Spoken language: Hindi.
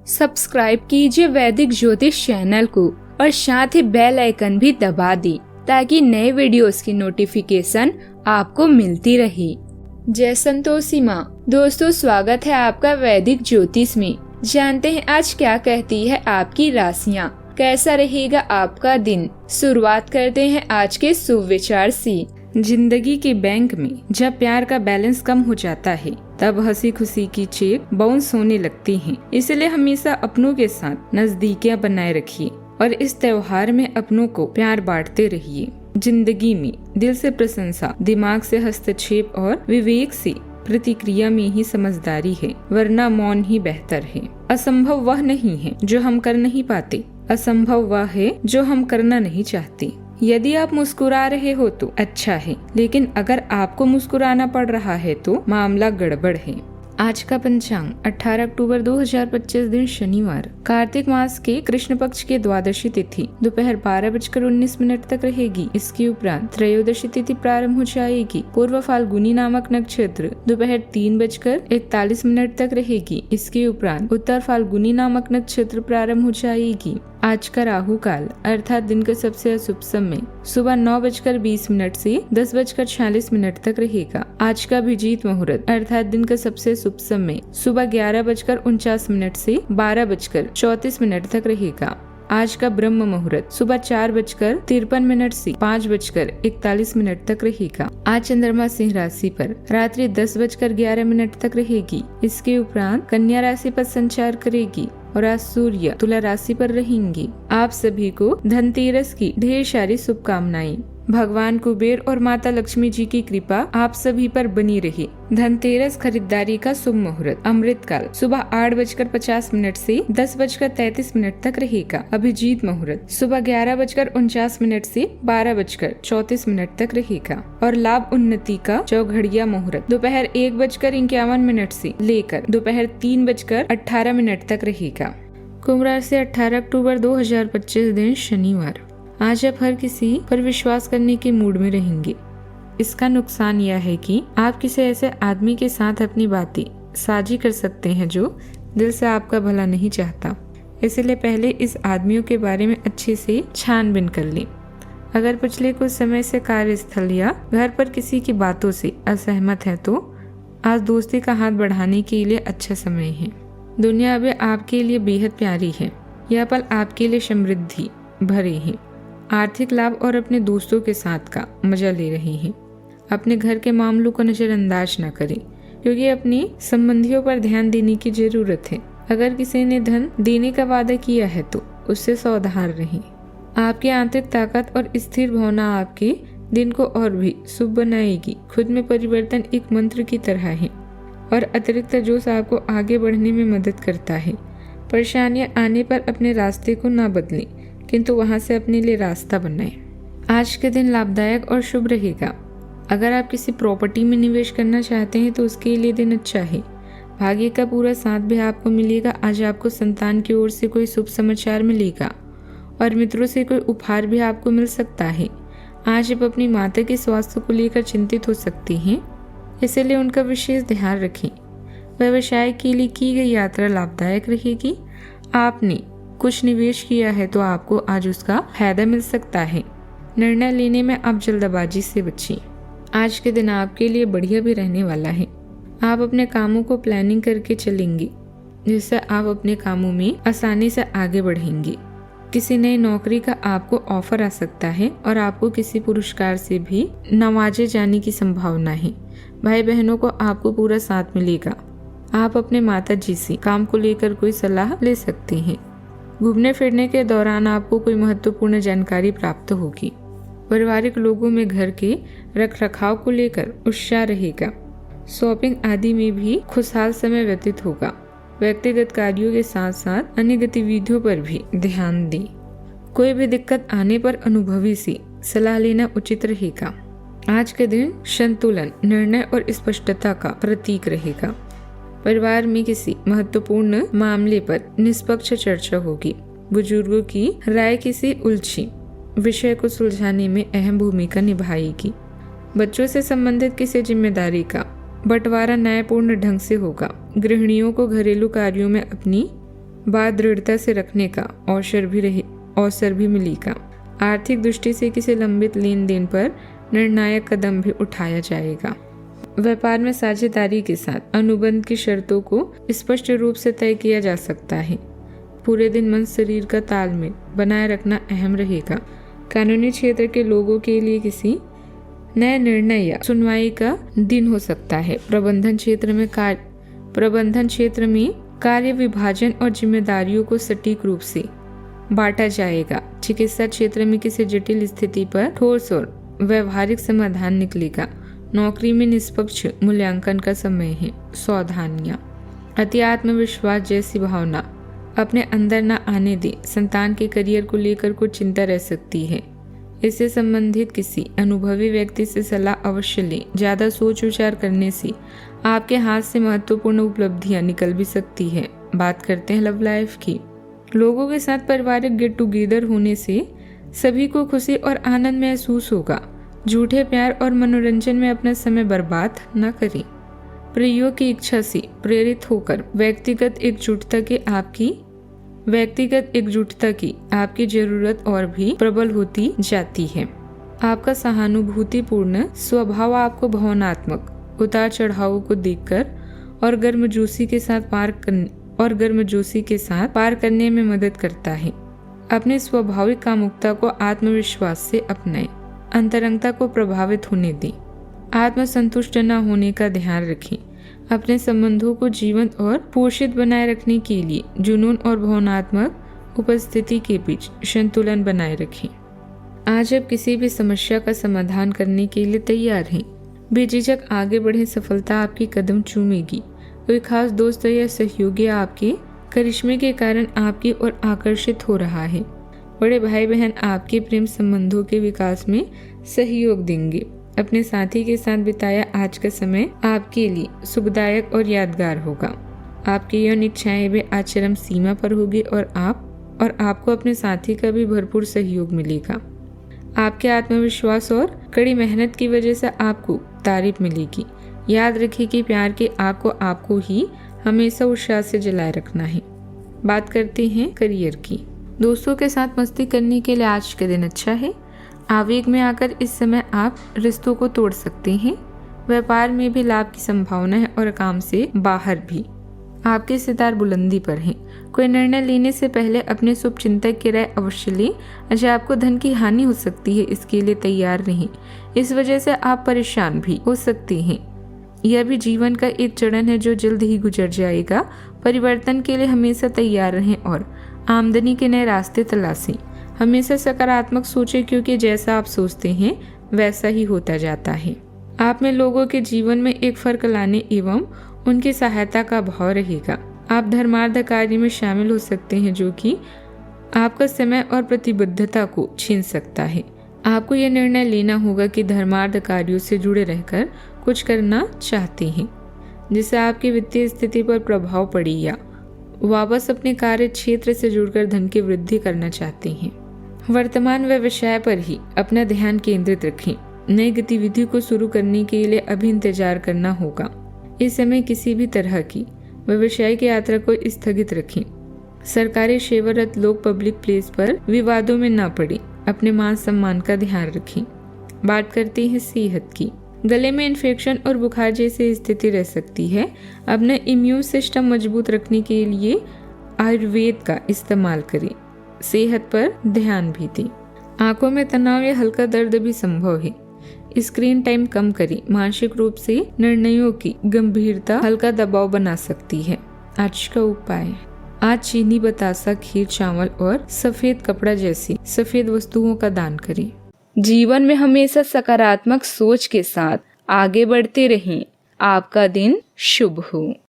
सब्सक्राइब कीजिए वैदिक ज्योतिष चैनल को और साथ ही बेल आइकन भी दबा दी ताकि नए वीडियोस की नोटिफिकेशन आपको मिलती रहे। जय संतोषी माँ। दोस्तों, स्वागत है आपका वैदिक ज्योतिष में। जानते हैं आज क्या कहती है आपकी राशियाँ, कैसा रहेगा आपका दिन। शुरुआत करते हैं आज के शुभ विचार से। जिंदगी के बैंक में जब प्यार का बैलेंस कम हो जाता है तब हंसी खुशी की चेक बाउंस होने लगती हैं। इसलिए हमेशा अपनों के साथ नजदीकियां बनाए रखिए और इस त्योहार में अपनों को प्यार बांटते रहिए। जिंदगी में दिल से प्रशंसा, दिमाग से हस्तक्षेप और विवेक से प्रतिक्रिया में ही समझदारी है, वरना मौन ही बेहतर है। असंभव वह नहीं है जो हम कर नहीं पाते, असंभव वह है जो हम करना नहीं चाहते। यदि आप मुस्कुरा रहे हो तो अच्छा है, लेकिन अगर आपको मुस्कुराना पड़ रहा है तो मामला गड़बड़ है। आज का पंचांग 18 अक्टूबर 2025 दिन शनिवार, कार्तिक मास के कृष्ण पक्ष की द्वादशी तिथि दोपहर 12:19 तक रहेगी। इसके उपरांत त्रयोदशी तिथि प्रारंभ हो जाएगी। पूर्व फाल्गुनी नामक नक्षत्र दोपहर 3:41 तक रहेगी। इसके उपरांत उत्तर फाल्गुनी नामक नक्षत्र प्रारंभ हो जाएगी। आज का राहु काल अर्थात दिन का सबसे अशुभ समय सुबह 9:20 से 10:46 तक रहेगा। आज का अभिजीत मुहूर्त अर्थात दिन का सबसे शुभ समय सुबह 11:49 से 12:34 तक रहेगा। आज का ब्रह्म मुहूर्त सुबह 4:53 से 5:41 तक रहेगा। आज चंद्रमा सिंह राशि पर रात्रि 10:11 तक रहेगी। इसके उपरांत कन्या राशि पर संचार करेगी और आज सूर्य तुला राशि पर रहेंगे। आप सभी को धनतेरस की ढेर सारी शुभकामनाएं। भगवान कुबेर और माता लक्ष्मी जी की कृपा आप सभी पर बनी रहे। धनतेरस खरीदारी का शुभ मुहूर्त अमृतकाल सुबह 8:50 से 10:33 तक रहेगा। अभिजीत मुहूर्त सुबह 11:49 से 12:34 तक रहेगा और लाभ उन्नति का चौघड़िया मुहूर्त दोपहर 1:51 से लेकर दोपहर 3:18 तक रहेगा। कुंभ राशि 18 अक्टूबर 2025 दिन शनिवार। आज आप हर किसी पर विश्वास करने के मूड में रहेंगे। इसका नुकसान यह है कि आप किसी ऐसे आदमी के साथ अपनी बातें साझी कर सकते हैं जो दिल से आपका भला नहीं चाहता। इसलिए पहले इस आदमियों के बारे में अच्छे से छानबीन कर लें। अगर पिछले कुछ समय से कार्यस्थल या घर पर किसी की बातों से असहमत है तो आज दोस्ती का हाथ बढ़ाने के लिए अच्छा समय है। दुनिया अभी आपके लिए बेहद प्यारी है। यह पल आपके लिए समृद्धि भरे हैं। आर्थिक लाभ और अपने दोस्तों के साथ का मजा ले रहे हैं। अपने घर के मामलों को नजरअंदाज न करें क्योंकि अपने संबंधियों पर ध्यान देने की जरूरत है। अगर किसी ने धन देने का वादा किया है तो उससे सावधान रहें। आपकी आंतरिक ताकत और स्थिर भावना आपके दिन को और भी शुभ बनाएगी। खुद में परिवर्तन एक मंत्र की तरह है और अतिरिक्त जोश आपको आगे बढ़ने में मदद करता है। परेशानियां आने पर अपने रास्ते को ना बदलें किंतु वहां से अपने लिए रास्ता बनाएं। आज के दिन लाभदायक और शुभ रहेगा। अगर आप किसी प्रॉपर्टी में निवेश करना चाहते हैं तो उसके लिए दिन अच्छा है। भाग्य का पूरा साथ भी आपको मिलेगा। आज आपको संतान की ओर से कोई शुभ समाचार मिलेगा और मित्रों से कोई उपहार भी आपको मिल सकता है। आज आप अपनी माता के स्वास्थ्य को लेकर चिंतित हो सकती हैं, इसलिए उनका विशेष ध्यान रखें। व्यवसाय के लिए की गई यात्रा लाभदायक रहेगी। आपने कुछ निवेश किया है तो आपको आज उसका फायदा मिल सकता है। निर्णय लेने में आप जल्दबाजी से बचिए। आज के दिन आपके लिए बढ़िया भी रहने वाला है। आप अपने कामों को प्लानिंग करके चलेंगे जिससे आप अपने कामों में आसानी से आगे बढ़ेंगे। किसी नई नौकरी का आपको ऑफर आ सकता है और आपको किसी पुरस्कार से भी नवाजे जाने की संभावना है। भाई बहनों को आपको पूरा साथ मिलेगा। आप अपने माता जी से काम को लेकर कोई सलाह ले सकते हैं। घूमने फिरने के दौरान आपको कोई महत्वपूर्ण जानकारी प्राप्त होगी। पारिवारिक लोगों में घर के रखरखाव को लेकर उत्साह रहेगा। शॉपिंग आदि में भी खुशहाल समय व्यतीत होगा। व्यक्तिगत कार्यों के साथ साथ अन्य गतिविधियों पर भी ध्यान दें। कोई भी दिक्कत आने पर अनुभवी से सलाह लेना उचित रहेगा। आज के दिन संतुलन, निर्णय और स्पष्टता का प्रतीक रहेगा। परिवार में किसी महत्वपूर्ण मामले पर निष्पक्ष चर्चा होगी। बुजुर्गों की राय किसी उलझी विषय को सुलझाने में अहम भूमिका निभाएगी। बच्चों से संबंधित किसी जिम्मेदारी का बंटवारा न्यायपूर्ण ढंग से होगा। गृहिणियों को घरेलू कार्यों में अपनी बात दृढ़ता से रखने का अवसर भी मिलेगा। आर्थिक दृष्टि से किसी लंबित लेन देन पर निर्णायक कदम भी उठाया जाएगा। व्यापार में साझेदारी के साथ अनुबंध की शर्तों को स्पष्ट रूप से तय किया जा सकता है। पूरे दिन मन शरीर का तालमेल बनाए रखना अहम रहेगा। कानूनी क्षेत्र के लोगों के लिए किसी नए निर्णय या सुनवाई का दिन हो सकता है। प्रबंधन क्षेत्र में कार्य विभाजन और जिम्मेदारियों को सटीक रूप से बांटा जाएगा। चिकित्सा क्षेत्र में किसी जटिल स्थिति पर ठोस और व्यवहारिक समाधान निकलेगा। नौकरी में निष्पक्ष मूल्यांकन का समय है। सावधानियां, अति आत्मविश्वास जैसी भावना अपने अंदर न आने दे। संतान के करियर को लेकर कुछ चिंता रह सकती है। इससे संबंधित किसी अनुभवी व्यक्ति से सलाह अवश्य लें। ज्यादा सोच विचार करने से आपके हाथ से महत्वपूर्ण उपलब्धियां निकल भी सकती है। बात करते हैं लव लाइफ की। लोगों के साथ पारिवारिक गेट टुगेदर होने से सभी को खुशी और आनंद महसूस होगा। झूठे प्यार और मनोरंजन में अपना समय बर्बाद न करें। प्रियों की इच्छा से प्रेरित होकर व्यक्तिगत एकजुटता की आपकी जरूरत और भी प्रबल होती जाती है। आपका सहानुभूतिपूर्ण स्वभाव आपको भावनात्मक उतार चढ़ावों को देखकर और गर्मजोशी के साथ पार करने में मदद करता है। अपने स्वाभाविक कामुकता को आत्मविश्वास से अपनाएं। अंतरंगता को प्रभावित होने दें। आत्मसंतुष्ट न होने का ध्यान रखें। अपने संबंधों को जीवंत और पोषित बनाए रखने के लिए जुनून और भावनात्मक उपस्थिति के बीच संतुलन बनाए रखें। आज आप किसी भी समस्या का समाधान करने के लिए तैयार हैं। बेझिझक आगे बढ़े। सफलता आपकी कदम चूमेगी। कोई खास दोस्त या सहयोगी आपके करिश्मे के कारण आपकी ओर आकर्षित हो रहा है। बड़े भाई बहन आपके प्रेम संबंधों के विकास में सहयोग देंगे। अपने साथी के साथ बिताया आज का समय आपके लिए सुखदायक और यादगार होगा। आपकी यौन इच्छाएं भी आज चरम सीमा पर होगी और आपको अपने साथी का भी भरपूर सहयोग मिलेगा। आपके आत्मविश्वास और कड़ी मेहनत की वजह से आपको तारीफ मिलेगी। याद रखिए कि प्यार के आग को आपको ही हमेशा उत्साह से जलाए रखना है। बात करते हैं करियर की। दोस्तों के साथ मस्ती करने के लिए आज का दिन अच्छा है। आवेग में आकर इस समय आप रिश्तों को तोड़ सकते हैं। व्यापार में भी लाभ की संभावना है और काम से बाहर भी आपके सितार बुलंदी पर हैं। कोई निर्णय लेने से पहले अपने शुभचिंतक की राय अवश्य लें। अच्छा, आपको धन की हानि हो सकती है, इसके लिए तैयार रहें। इस वजह से आप परेशान भी हो सकते हैं। यह भी जीवन का एक चरण है जो जल्द ही गुजर जाएगा। परिवर्तन के लिए हमेशा तैयार रहें और आमदनी के नए रास्ते तलाशें। हमेशा सकारात्मक सोचें क्योंकि जैसा आप सोचते हैं वैसा ही होता जाता है। आप में लोगों के जीवन में एक फर्क लाने एवं उनकी सहायता का भाव रहेगा। आप धर्मार्थ कार्य में शामिल हो सकते हैं जो कि आपका समय और प्रतिबद्धता को छीन सकता है। आपको यह निर्णय लेना होगा कि धर्मार्थ कार्यों से जुड़े रहकर कुछ करना चाहते हैं जिससे आपकी वित्तीय स्थिति पर प्रभाव पड़े या वापस अपने कार्य क्षेत्र से जुड़कर धन की वृद्धि करना चाहते हैं। वर्तमान व्यवसाय पर ही अपना ध्यान केंद्रित रखें। नई गतिविधि को शुरू करने के लिए अभी इंतजार करना होगा। इस समय किसी भी तरह की व्यवसायिक यात्रा को स्थगित रखें। सरकारी सेवारत लोग पब्लिक प्लेस पर विवादों में न पड़े। अपने मान सम्मान का ध्यान रखें। बात करते हैं सेहत की। गले में इन्फेक्शन और बुखार जैसी स्थिति रह सकती है। अपना इम्यून सिस्टम मजबूत रखने के लिए आयुर्वेद का इस्तेमाल करें। सेहत पर ध्यान भी दें। आंखों में तनाव या हल्का दर्द भी संभव है। स्क्रीन टाइम कम करें। मानसिक रूप से निर्णयों की गंभीरता हल्का दबाव बना सकती है। आज का उपाय, आज चीनी, बतासा, खीर, चावल और सफेद कपड़ा जैसी सफेद वस्तुओं का दान करें। जीवन में हमेशा सकारात्मक सोच के साथ आगे बढ़ते रहें। आपका दिन शुभ हो।